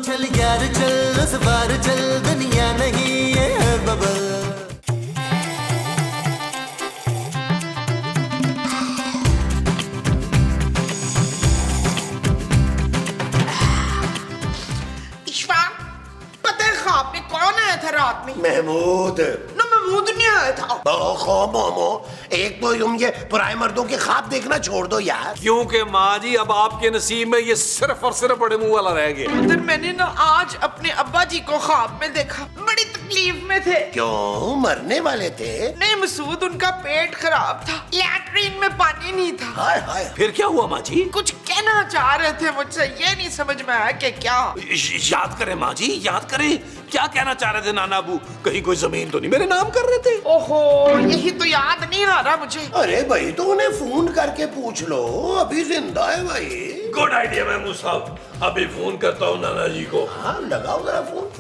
चल यार चल उस बार चल दुनिया नहीं ये है बबल। इशफाक, पता है ख्वाब में कौन आया था रात में? महमूद। ना महमूद नहीं आया था। ओहो मोमो, एक तो तुम ये पुराने मर्दों के ख्वाब देखना छोड़ दो यार। क्योंकि माँ जी अब आपके नसीब में ये सिर्फ और सिर्फ बड़े मुंह वाला रह गया। उधर मैंने ना आज अपने अब्बा जी को ख्वाब में देखा, बड़ी तकलीफ में थे। क्यों, मरने वाले थे? नहीं मसूद, उनका पेट खराब था, लैट्रिन में पानी नहीं था। हाय हाय। फिर क्या हुआ माँ जी? कुछ कहना चाह रहे थे मुझसे, ये नहीं समझ में आया कि क्या। याद करें माँ जी, याद करें, क्या कहना चाह रहे थे नाना अबू? कहीं कोई जमीन तो नहीं मेरे नाम कर रहे थे? ओहो, यही तो याद नहीं आ रहा मुझे। अरे भाई तो उन्हें फोन करके पूछ लो, अभी जिंदा है भाई। गुड आइडिया महमूद साहब, अभी फोन करता हूँ नाना जी को। हाँ लगाओ जरा फोन।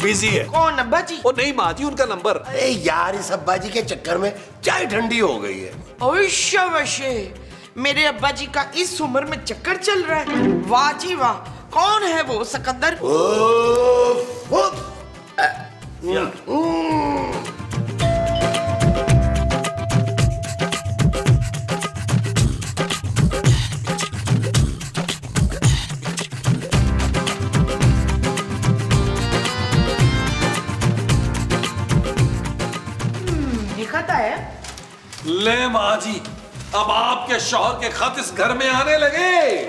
बिजी है। कौन अब्बा जी? ओ नहीं माँ जी, उनका नंबर। अरे यार इस अब्बा जी के चक्कर में चाय ठंडी हो गई है। ओए शाबाशे, मेरे अब्बा जी का इस उम्र में चक्कर चल रहा है। वाह जी वाह, कौन है वो सिकंदर? ये खत आया? ले माँ जी, अब आपके शौहर के खत इस घर में आने लगे।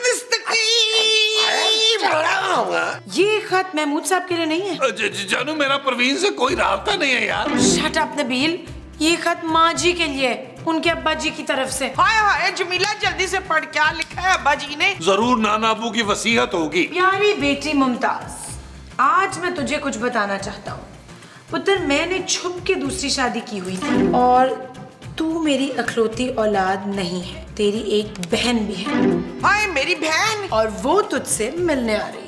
ये खत महमूद साहब के लिए नहीं है। जानू, मेरा परवीन से कोई रास्ता नहीं है यार। शट अप नबील, ये खत माँ जी के लिए, उनके अब्बा जी की तरफ से। हाय हाय जमीला, जल्दी से पढ़, क्या लिखा है अब्बा जी ने? जरूर नाना अबू की वसीयत होगी। प्यारी बेटी मुमताज, आज मैं तुझे कुछ बताना चाहता हूँ। पुत्र, मैंने छुप के दूसरी शादी की हुई थी और तू मेरी अखलौती औलाद नहीं है, तेरी एक बहन भी है। हाय मेरी बहन। और वो तुझसे मिलने आ रही है।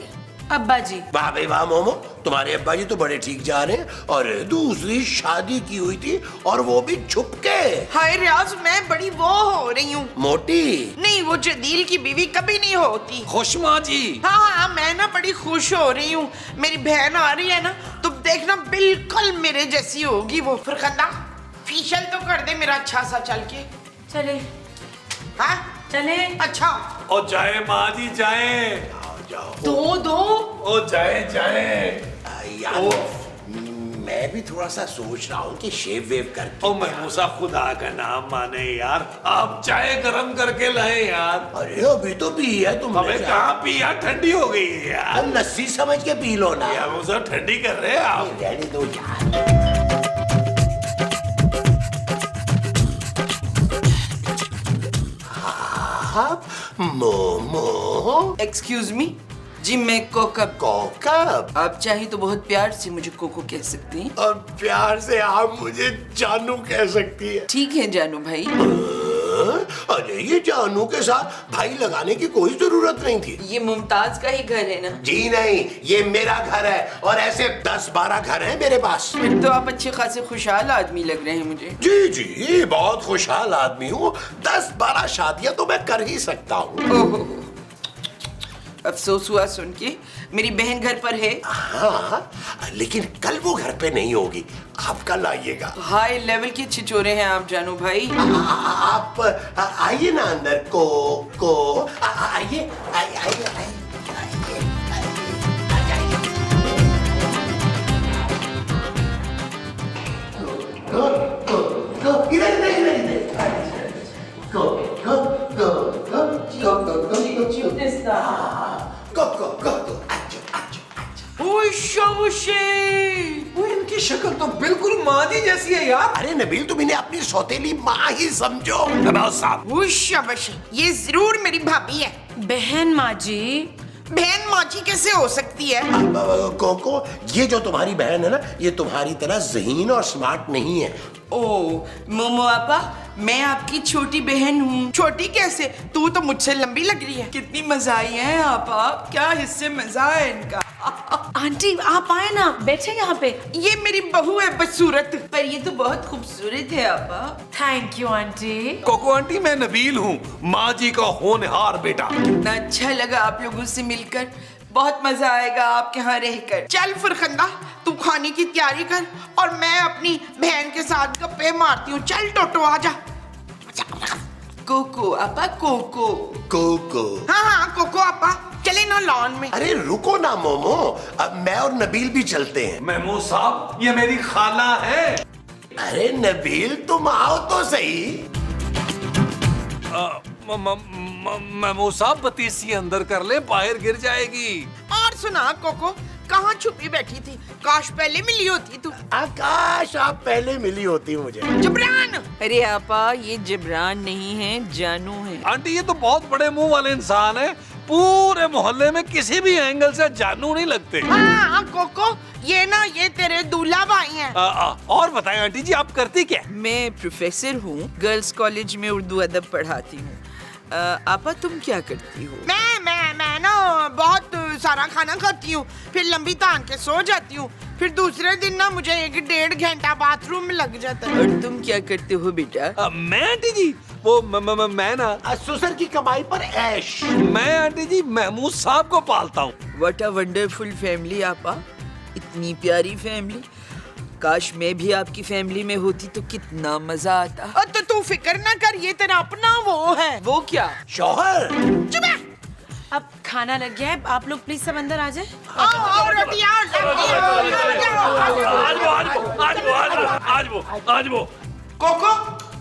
अब्बा जी। वाह भाई वाह मोमो, तुम्हारे अब्बा जी तो बड़े ठीक जा रहे हैं। और दूसरी शादी की हुई थी और वो भी छुप के। हाय रियाज, मैं बड़ी वो हो रही हूँ। मोटी? नहीं, वो जदील की बीवी कभी नहीं होती। खुश माँ जी? हाँ हाँ, मैं ना बड़ी खुश हो रही हूँ। मेरी बहन आ रही है ना, तो देखना बिल्कुल मेरे जैसी होगी वो। फरखंदा, फेशियल तो कर दे मेरा अच्छा सा चल के। चले। हाँ चले। अच्छा। और जाए माँ जी जाए। दो दो। ओ जाए जाए। यार मैं भी थोड़ा सा सोच रहा हूँ कि शेव वेव करके। ओ महमूसा, खुदा का नाम माने यार, आप चाय गरम करके लाए यार। अरे अभी तो पी है तुमने। हमें कहाँ पी यार, ठंडी हो गई है यार। अब लस्सी समझ के पी लो ना। यार मुझे ठंडी कर रहे हैं आप। रहने दो यार। मोमो। एक्सक्यूज मी जी, मैं कोकब। कोकब? आप चाहे तो बहुत प्यार से मुझे कोको कह सकती हैं। और प्यार से आप मुझे जानू कह सकती है। ठीक है जानू भाई। अरे ये जानू के साथ भाई लगाने की कोई जरूरत नहीं थी। ये मुमताज का ही घर है ना? जी नहीं, ये मेरा घर है और ऐसे 10-12 घर हैं मेरे पास। फिर तो आप अच्छे खासे खुशहाल आदमी लग रहे हैं मुझे। जी जी, बहुत खुशहाल आदमी हूँ। 10-12 शादियां तो मैं कर ही सकता हूँ। ओहो, अफसोस हुआ सुन के। मेरी बहन घर पर है। हाँ, लेकिन कल वो घर पे नहीं होगी, आप कल आइएगा। हाई लेवल के छिचोरे हैं आप जानू भाई। आप आइए ना अंदर को आइए आइए आइए। वो इनकी शक्ल तो बिल्कुल माँ जी जैसी है यार। अरे नबील, तुम इन्हें अपनी सौतेली माँ ही समझो। साहब, शाबाश, ये जरूर मेरी भाभी है। बहन माँ जी। बहन माँ जी कैसे हो सकती है? कोको, ये जो तुम्हारी बहन है ना, ये तुम्हारी तरह ज़हीन और स्मार्ट नहीं है। ओ मोमो आपा, मैं आपकी छोटी बहन हूँ। छोटी कैसे? तू तो मुझसे लंबी लग रही है। कितनी मजा आई है आप क्या हिस्से मजा है इनका। आंटी आप आए ना, बैठे यहाँ पे। ये मेरी बहू है बदसूरत, पर ये तो बहुत खूबसूरत है आपा। Thank you aunty. Coco aunty, मैं नबील हूँ, माँ जी का होनहार बेटा। कितना अच्छा लगा आप लोगों से मिलकर, बहुत मजा आएगा आपके यहाँ रहकर। चल फरखंदा, तू खाने की तैयारी कर और मैं अपनी बहन के साथ गप्पे मारती हूँ। चल टोटो आजा। कोको आपा, कोको। कोको। हाँ हाँ कोको आपा, चले ना लॉन में। अरे रुको ना मोमो, अब मैं और नबील भी चलते हैं। महमूद साहब, ये मेरी खाला है। अरे नबील तुम आओ तो सही। महमूद साहब, बतीसी अंदर कर ले, बाहर गिर जाएगी। और सुना कोको, कहाँ छुपी बैठी थी? काश पहले मिली होती तू। आकाश, आप पहले मिली होती मुझे। जबरान। अरे आपा, ये जबरान नहीं है, जानू है। आंटी, ये तो बहुत बड़े मुंह वाले इंसान है, पूरे मोहल्ले में किसी भी एंगल से जानू नहीं लगते। हाँ कोको, ये तेरे दूल्हा भाई हैं। और बताएं आंटी जी, आप करती क्या? मैं प्रोफेसर हूँ, गर्ल्स कॉलेज में उर्दू अदब पढ़ाती हूँ। आपा, तुम क्या करती हो? मैं ना बहुत सारा खाना खाती हूँ, फिर लंबी तान के सो जाती हूँ, फिर दूसरे दिन ना मुझे 1-1.5 घंटा बाथरूम में लग जाता है। और तुम क्या करते हो बेटा? मैं आंटी जी, वो मैं ना ससुर की कमाई पर ऐश। मैं आंटी जी महमूद साहब को पालता हूँ। व्हाट अ वंडरफुल फैमिली आपा, इतनी प्यारी फैमिली। काश मैं भी आपकी फैमिली में होती तो कितना मजा आता। तो तू फिक्र ना कर, ये तेरा अपना वो है। वो क्या? शौहर। चुप है। अब खाना लग गया है, आप लोग प्लीज सब अंदर आ जाए। आओ, रोटियां, आज वो कोको,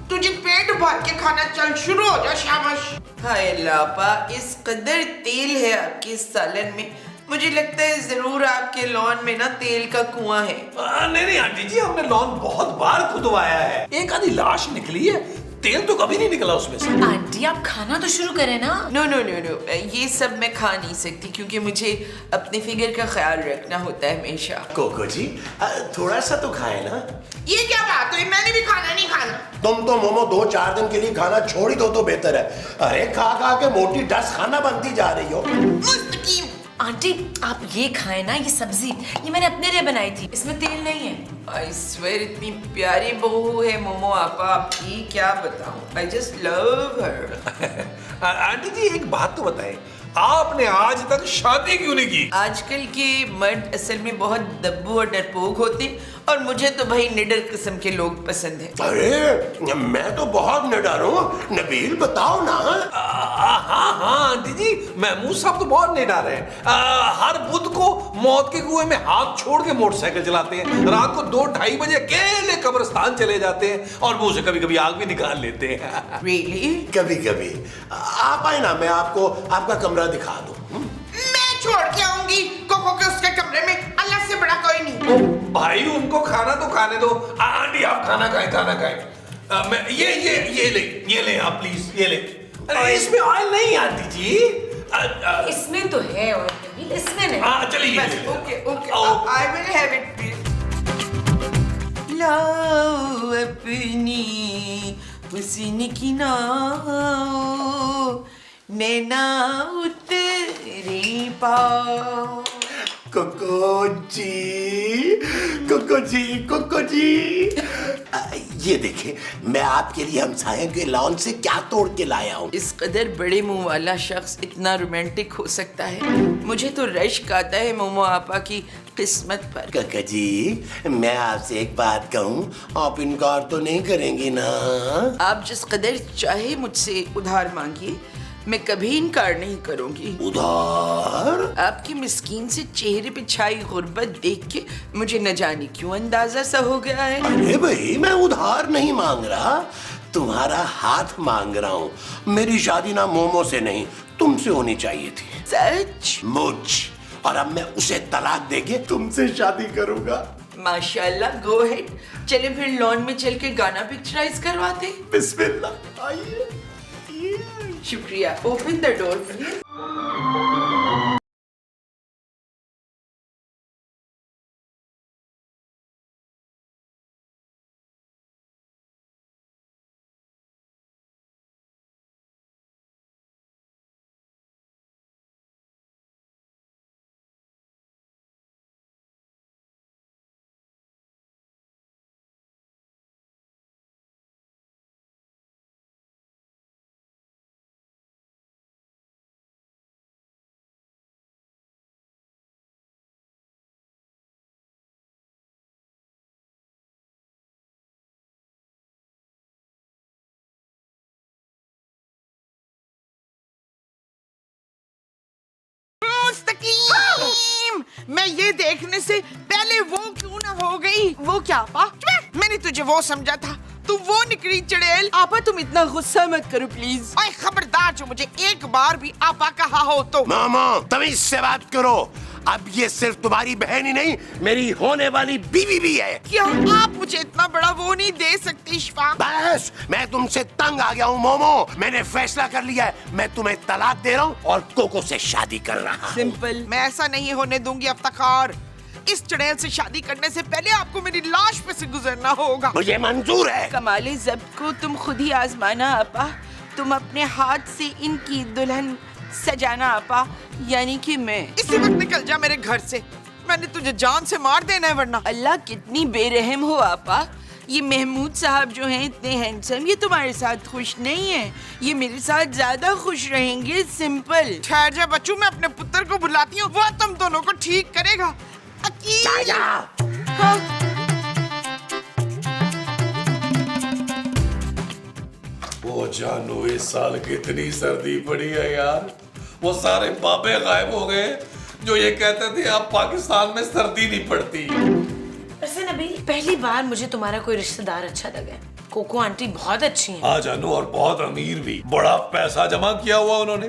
तुझे पेट भर के खाना, चल शुरू हो जा। शाबाश। हाय लापा, इस कदर तेल है आपके सालन में, मुझे लगता है जरूर आपके लॉन में ना तेल का कुआं है। नहीं आंटी जी, हमने लॉन बहुत बार खुदवाया है, एक आधी लाश निकली है, तेल तो कभी नहीं निकला उसमें से। आंटी आप खाना तो शुरू करें ना। नो, ये सब मैं खा नहीं सकती क्योंकि मुझे अपने फिगर का ख्याल रखना होता है हमेशा। कोको जी, थोड़ा सा तो खाए ना। ये क्या बात हुई? मैंने भी खाना नहीं खाना। तुम तो मोमो 2-4 दिन के लिए खाना छोड़ ही दो तो बेहतर है। अरे खा खा के मोटी 10 खाना बनती जा रही हो। मुस्तकीम। आंटी आप ये खाएं ना, ये सब्जी ये मैंने अपने लिए बनाई थी, इसमें तेल नहीं है। आई स्वेयर, इतनी प्यारी बहू है मोमो आपा आपकी, क्या बताऊं। I just love her. Aunty ji, एक बात तो बताएं, आपने आज तक शादी क्यों नहीं की? आजकल के मर्द असल में बहुत दब्बू और डरपोक होते, और मुझे तो भाई निडर किस्म के लोग पसंद हैं। अरे मैं तो बहुत निडर हूँ। नबील बताओ ना। हाँ आंटी जी, महमूद साहब तो बहुत निडर हैं। हर बुध को मौत के कुएं में हाथ छोड़ के मोटरसाइकिल चलाते हैं, रात को 2-2:30 बजे अकेले कब्रिस्तान चले जाते हैं और मुंह से कभी कभी आग भी निकाल लेते हैं। Really? कभी कभी आप आए ना, मैं आपको आपका कमरा दिखा दूँ। मैं छोड़ के आऊंगी कोको के उसके कमरे में, अल्लाह से बड़ा कोई नहीं। भाई उनको खाना तो खाने दो। आंटी आप खाना खाएं। मैं ये ले आप प्लीज, ये ले। अरे इसमें ऑयल नहीं आंटी जी। इसमें तो है ऑयल, इसमें नहीं। हाँ चलिए। Okay, I will have it please. लाओ अपनी हुस्न की नाव, नैना उतरी पाओ। कोको जी, कोको जी, कोको जी। ये देखिए, मैं आपके लिए हमसायों के लॉन से क्या तोड़ के लाया हूँ। इस कदर बड़े मुंह वाला शख्स इतना रोमांटिक हो सकता है, मुझे तो रश्क आता है मोमो आपा की किस्मत पर। काका जी, मैं आपसे एक बात कहूँ, आप इनकार तो नहीं करेंगी ना? आप जिस कदर चाहे मुझसे उधार मांगिए, मैं कभी इनकार नहीं करूंगी। उधार? आपकी मिस्कीन से चेहरे पे छाई गुर्बत देख के मुझे न जाने क्यों अंदाजा सा हो गया है। अरे भाई, मैं उधार नहीं मांग रहा, तुम्हारा हाथ मांग रहा हूँ। मेरी शादी ना मोमो से नहीं, तुमसे होनी चाहिए थी। सच? मुझ, और अब मैं उसे तलाक देके तुमसे शादी करूंगा। माशाल्लाह, गो हेड। चले फिर लॉन में चल के गाना पिक्चराइज करवाते। बिस्मिल्लाह, आइए। शुक्रिया। Open the door please. Mustaqeem. मैं ये देखने से पहले वो क्यों ना हो गई। वो क्या आपा? मैंने तुझे वो समझा था, तू वो निकली चुड़ैल। आपा तुम इतना गुस्सा मत करो प्लीज। ओए खबरदार, जो मुझे एक बार भी आपा कहा हो तो। मामा तमीज से बात करो। अब ये सिर्फ तुम्हारी बहन ही नहीं, मेरी होने वाली बीवी भी है। क्या आप मुझे इतना बड़ा वो नहीं दे सकते इशफाक? बस मैं तुमसे तंग आ गया हूँ मोमो। मैंने फैसला कर लिया है, मैं तुम्हें तलाक दे रहा हूँ और कोको से शादी कर रहा हूँ। सिंपल। मैं ऐसा नहीं होने दूंगी अफ्ताखार। इस चुड़ैल से शादी करने से पहले आपको मेरी लाश पे से गुजरना होगा। मुझे मंजूर है। कमाले ज़ब्त को तुम खुद ही आजमाना आपा। तुम अपने हाथ से इनकी दुल्हन सजाना आपा, यानी कि मैं। इसी वक्त निकल जा मेरे घर से, मैंने तुझे जान से मार देना है वरना। अल्लाह कितनी बेरहम हो आपा। ये महमूद साहब जो हैं इतने हैंडसम, ये तुम्हारे साथ खुश नहीं है, ये मेरे साथ ज्यादा खुश रहेंगे। सिंपल। ठहर जा बच्चू, मैं अपने पुत्र को बुलाती हूँ, वो तुम दोनों को ठीक करेगा। अकील। हाँ। वो जानू इस साल कितनी सर्दी पड़ी है यार। वो सारे बाबे गायब हो गए जो ये कहते थे अब पाकिस्तान में सर्दी नहीं पड़ती। वैसे नबील, पहली बार मुझे तुम्हारा कोई रिश्तेदार अच्छा लगा। कोको आंटी बहुत अच्छी हैं। हाँ जानू, और बहुत अमीर भी, बड़ा पैसा जमा किया हुआ उन्होंने।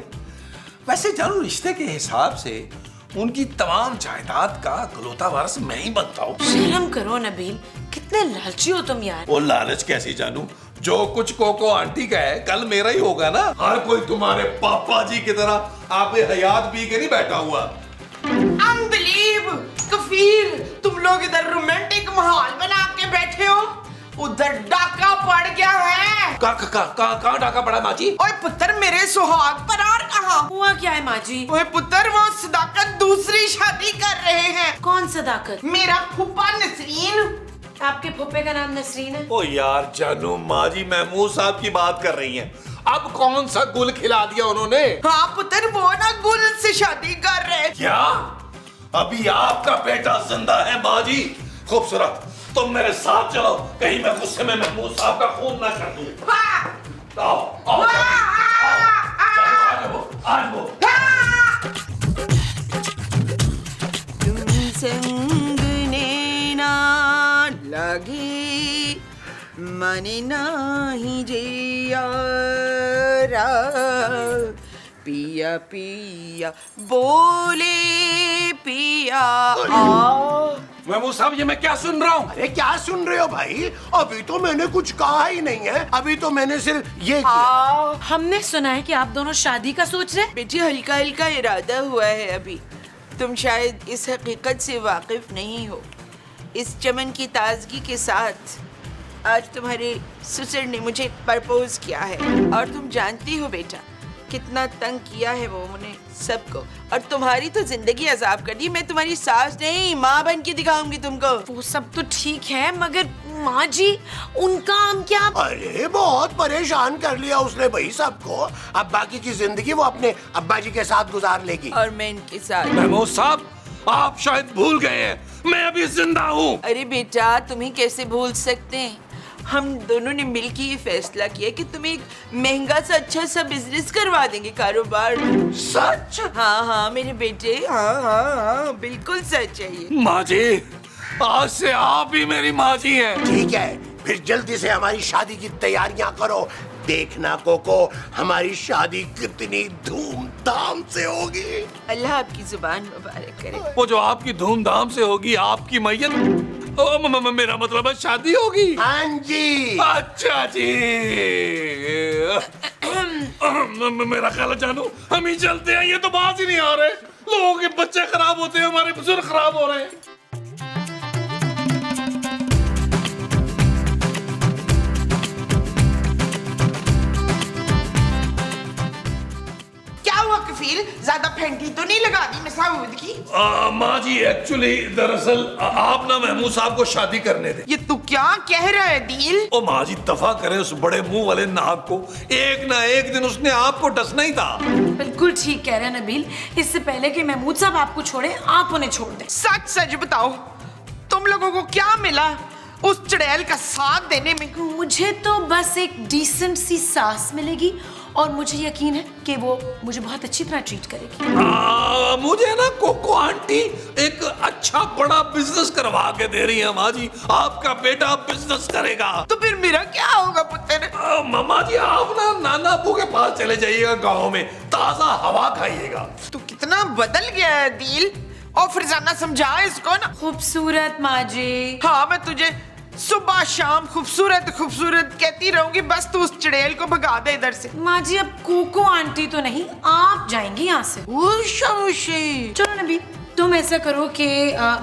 वैसे जानू, रिश्ते के हिसाब से उनकी तमाम जायदाद का इकलौता वारिस मैं ही बनता हूँ। शर्म करो नबील, कितने लालची हो तुम यार। वो लालच कैसी जानू, जो कुछ कोको आंटी का है कल मेरा ही होगा ना। हर कोई तुम्हारे पापा जी की तरह आपे हयात पी के नहीं बैठा हुआ। अनबिलीव कफील, तुम लोग इधर रोमांटिक माहौल बना के बैठे हो, उधर डाका पड़ गया है। कहाँ डाका पड़ा माँ जी? ओए पुत्र, मेरे सुहाग पर और कहाँ हुआ क्या है माँ जी? ओए पुत्र, वो सदाकत दूसरी शादी कर रहे हैं। कौन सदाकत? मेरा फूफा नसरीन। आपके फूफे का नाम नसरीन है? ओ यार जानू, माँ जी महमूद साहब की बात कर रही हैं। अब कौन सा गुल खिला दिया उन्होंने? हाँ पुत्र, वो ना गुल से शादी कर रहे। क्या अभी आपका बेटा जिंदा है माँ जी? खूबसूरत, तुम मेरे साथ चलो, कहीं मैं गुस्से में महमूद साहब का खून ना कर दूं। आओ, आओ, आज वो संग नैना लगी मन नाही जिया पिया पिया बोले पिया। महमूद साहब, ये मैं क्या सुन रहा हूँ? अरे क्या सुन रहे हो भाई? अभी तो मैंने कुछ कहा ही नहीं है। अभी तो मैंने सिर्फ ये किया। हमने सुना है कि आप दोनों शादी का सोच रहे हैं। बेटी, हल्का हल्का इरादा हुआ है अभी। तुम शायद इस हकीकत से वाकिफ नहीं हो। इस चमन की ताजगी के साथ आज तुम्हारे ससुर ने मुझे प्रपोज किया है, और तुम जानती हो बेटा कितना तंग किया है वो उन्हें सबको, और तुम्हारी तो जिंदगी अजाब कर दी। मैं तुम्हारी सास नहीं, माँ बन के दिखाऊंगी तुमको। वो सब तो ठीक है, मगर माँ जी उनका हम क्या? अरे बहुत परेशान कर लिया उसने भाई सबको। अब बाकी की जिंदगी वो अपने अब्बा जी के साथ गुजार लेगी। और मैं इनके साथ। महमूद साहब, आप शायद भूल गए हैं, मैं अभी जिंदा हूँ। अरे बेटा, तुम्हें कैसे भूल सकते हैं? हम दोनों ने मिलकर ये फैसला किया कि तुम्हें एक महंगा सा अच्छा सा बिजनेस करवा देंगे, कारोबार। सच? हाँ हाँ मेरे बेटे, हाँ हाँ हाँ बिल्कुल सच है ये। माँ जी, आज से आप ही मेरी माँ जी हैं। ठीक है, फिर जल्दी से हमारी शादी की तैयारियां करो। देखना कोको, हमारी शादी कितनी धूमधाम से होगी। अल्लाह आपकी जुबान मुबारक करे। वो जो आपकी धूमधाम से होगी, आपकी मैयत, मेरा मतलब है शादी होगी। हाँ जी। अच्छा जी। मेरा ख्याल है जानू, हम ही चलते हैं, ये तो बात ही नहीं आ रहे। लोगों के बच्चे खराब होते हैं, हमारे बुजुर्ग खराब हो रहे हैं। कफील, ज्यादा फेंटी तो नहीं लगा दी मसाऊद की? माँ जी, एक्चुअली दरअसल आप ना महमूद साहब को शादी करने दे। ये तू क्या कह रहा है दिल? ओ माँ जी, दफा करें उस बड़े मुंह वाले नाग को। एक ना एक दिन उसने आपको डसना ही था। बिल्कुल ठीक कह रहे हैं नबील। इससे पहले कि महमूद साहब आपको छोड़े, आप उन्हें छोड़ दें। सच सच बताओ, तुम लोगों को क्या मिला उस चुड़ैल का साथ देने में? मुझे तो बस एक डिसेंट सी सास मिलेगी और मुझे यकीन है कि वो मुझे बहुत अच्छी तरह ट्रीट करेगी। मुझे ना कोको आंटी एक अच्छा बड़ा बिजनेस करवा के दे रही है। माँ जी, आपका बेटा बिजनेस करेगा। तो फिर मेरा क्या होगा पुत्र? मामा जी, आप ना नाना अब्बू के पास चले जाइएगा, गाँव में ताजा हवा खाइएगा। तू कितना बदल गया है दिल। और फरजाना समझा इसको ना। खूबसूरत माँ जी। हाँ, मैं तुझे सुबह शाम खूबसूरत खूबसूरत कहती रहूंगी, बस तू उस चुड़ैल को भगा दे इधर से। माँ जी, अब कोको आंटी तो नहीं, आप जाएंगी यहाँ से। चलो नबी, तुम ऐसा करो कि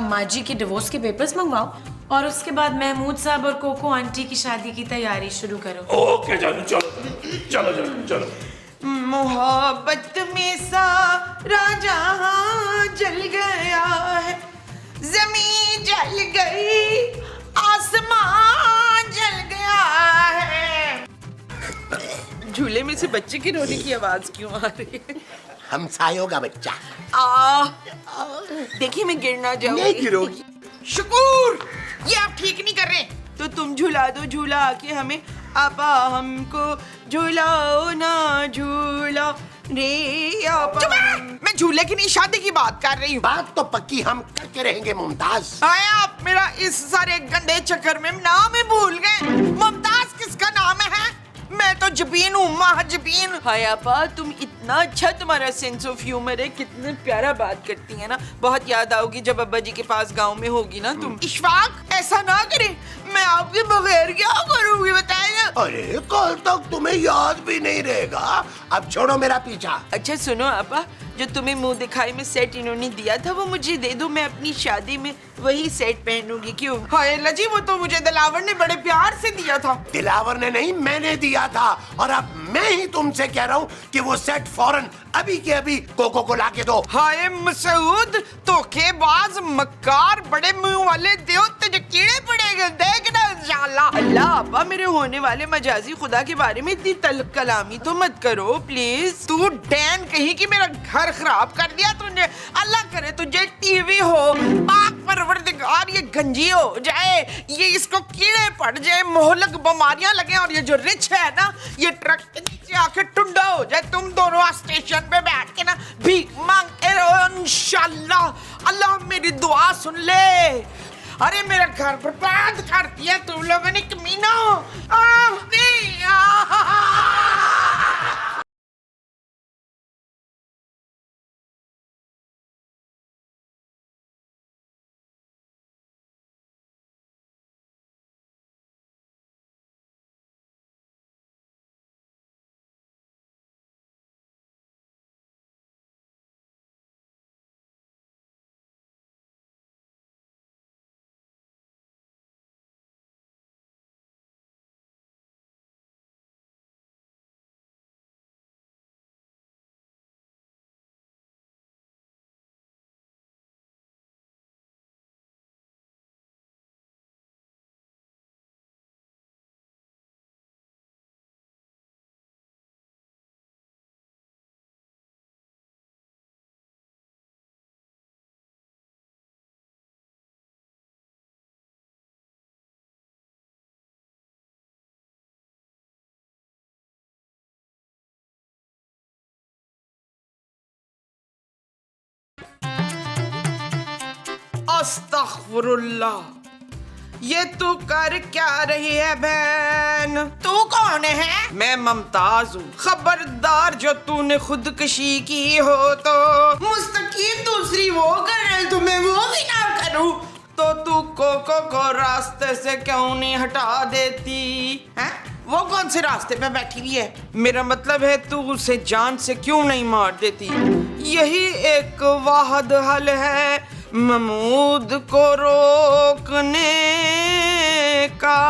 माँ जी के डिवोर्स के पेपर्स मंगवाओ और उसके बाद महमूद साहब और कोको आंटी की शादी की तैयारी शुरू करो। ओके, चलो चलो चलो चलो चलो। मोहब्बत में सारा जहां जल गया है, जमीन जल गई, आसमान जल गया है। झूले में से बच्चे की रोने की आवाज क्यों आ रही है? हमसायों का बच्चा। देखिए मैं गिर ना जाऊंगी। नहीं गिरोगी। शुक्र, ये आप ठीक नहीं कर रहे। तो तुम झूला दो झूला आके हमें, आपा हमको झूलाओ ना झूला रे आपा। मैं झूले की नहीं, शादी की बात कर रही हूँ। बात तो पक्की हम करके रहेंगे मुमताज। आए आप मेरा इस सारे गंदे चक्कर में नाम ही भूल गए। मुमताज किसका नाम है? मैं तो जबीन हूँ, महाजबीन। हाय आपा, तुम इतना अच्छा, तुम्हारा सेंस ऑफ ह्यूमर है, कितने प्यारा बात करती है ना। बहुत याद आओगी जब अब्बा जी के पास गांव में होगी ना तुम। इशफाक, ऐसा ना करे, मैं आपके बगैर क्या करूंगी बताइए। अरे कल तक तुम्हें याद भी नहीं रहेगा। अब छोड़ो मेरा पीछा। अच्छा सुनो आपा, जो तुम्हें मुंह दिखाई में सेट इन्होंने दिया था वो मुझे दे दो, मैं अपनी शादी में वही सेट पहनूंगी। क्यों? हाय अल्लाह जी, वो तो मुझे दिलावर ने बड़े प्यार से दिया था। दिलावर ने नहीं, मैंने दिया था। और अब मैं ही तुमसे कह रहा हूँ कि वो सेट फौरन अभी के अभी कोको को लाके दो। हाय मसूद, धोखेबाज, मक्कार, बड़े मुंह वाले, देव तुझे कीड़े पड़ेंगे, देखना इंशाअल्लाह। अल्लाह अब्बा, मेरे होने वाले मजाजी खुदा के बारे में इतनी तल्ख कलामी तो मत करो प्लीज। तू डैन कहीं कि मेरा घर खराब कर दिया तूने। अल्लाह करे तुझे टीवी हो, पाक परवरदिगार ये गंजी हो जाए, ये इसको कीड़े पड़ जाए, मोहलक बीमारियां लगे, और ये जो रिच है ना, ये ट्रक के नीचे आके टुंडा हो जाए। तुम दोनों स्टेशन पे बैठ के ना भीख मांगते रहो इंशाअल्लाह। अल्लाह मेरी दुआ सुन ले। अरे मेरा घर बर्बाद कर दिया तुम लोगों ने, कमीनों। अस्तगफुरुल्लाह, ये तू कर क्या रही है बहन? तू कौन है? मैं मुमताज हूँ। खबरदार जो तूने खुदकशी की हो तो मुस्तकीम दूसरी वो कर रहे, तुम्हें वो भी ना करूँ तो तू कोको को रास्ते से क्यों नहीं हटा देती है? वो कौन से रास्ते पे बैठी हुई है? मेरा मतलब है तू उसे जान से क्यों नहीं मार देती? यही एक वाहिद हल है महमूद को रोकने का।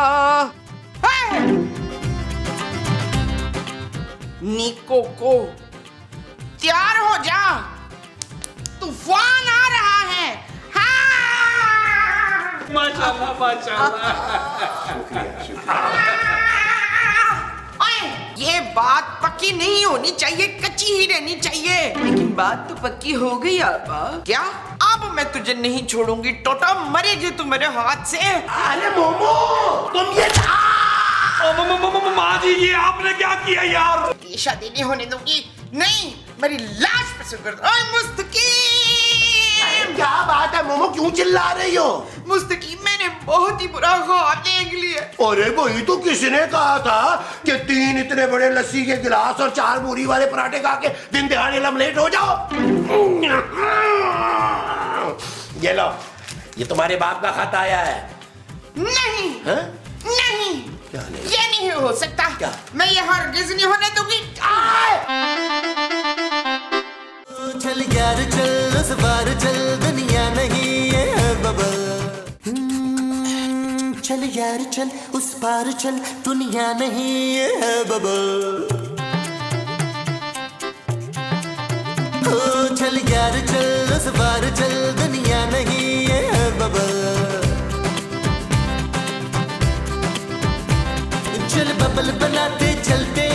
निको को तैयार हो जा, तूफान आ रहा है। हाँ! माशाल्लाह माशाल्लाह। ये बात पक्की नहीं होनी चाहिए, कच्ची ही रहनी चाहिए। लेकिन बात तो पक्की हो गई आपा। क्या? अब मैं तुझे नहीं छोड़ूंगी, टोटा मरेगी तू मेरे हाथ से। अरे मोमो, तुम ये माँ जी ये आपने क्या किया यार? ये शादी नहीं होने दूंगी, नहीं, मेरी लाश पे सुकर दो। ओए मुस्तकीम, क्या बात है मोमो, क्यों चिल्ला रही हो? मुस्तकीम, मैंने बहुत ही बुरा ख्वाब देख लिया। अरे वही तो किसने कहा था कि 3 इतने बड़े लस्सी के गिलास और 4 मूरी वाले पराठे खा के दिन दिहाड़े लमलेट हो जाओ। ये लो, ये तुम्हारे बाप का खत आया है। नहीं, हाँ? नहीं, क्या नहीं? ये नहीं हो सकता। क्या? मैं ये हरगिज नहीं होने दूंगी। चल यार चल, उस बार चल, दुनिया नहीं है बबल। चल यार चल, उस पार चल, दुनिया नहीं है बबल। चल यार चल, उस पार चल, दुनिया नहीं है बबल। चल बबल बनाते चलते